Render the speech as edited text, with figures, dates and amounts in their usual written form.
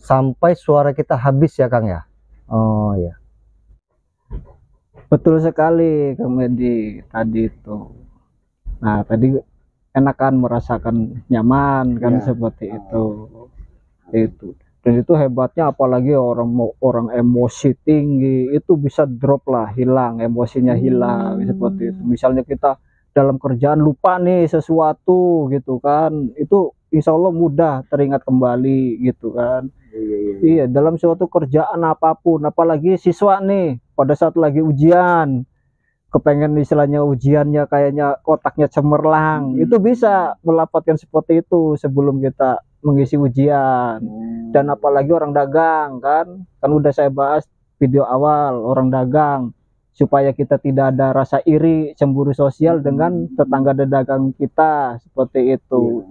Sampai suara kita habis ya Kang ya. Oh ya. Betul sekali Kang Medi tadi itu. Nah tadi enakan merasakan nyaman kan, Ya. seperti itu. Dan itu hebatnya, apalagi orang emosi tinggi itu bisa drop lah, hilang emosinya, hilang seperti itu. Misalnya kita dalam kerjaan lupa nih sesuatu gitu kan, itu insya Allah mudah teringat kembali gitu kan. Iya, dalam suatu kerjaan apapun, apalagi siswa nih pada saat lagi ujian, kepengen istilahnya ujiannya kayaknya otaknya cemerlang, itu bisa melapatkan seperti itu sebelum kita mengisi ujian. Dan apalagi orang dagang kan udah saya bahas video awal, orang dagang, supaya kita tidak ada rasa iri cemburu sosial dengan tetangga dagang kita, seperti itu.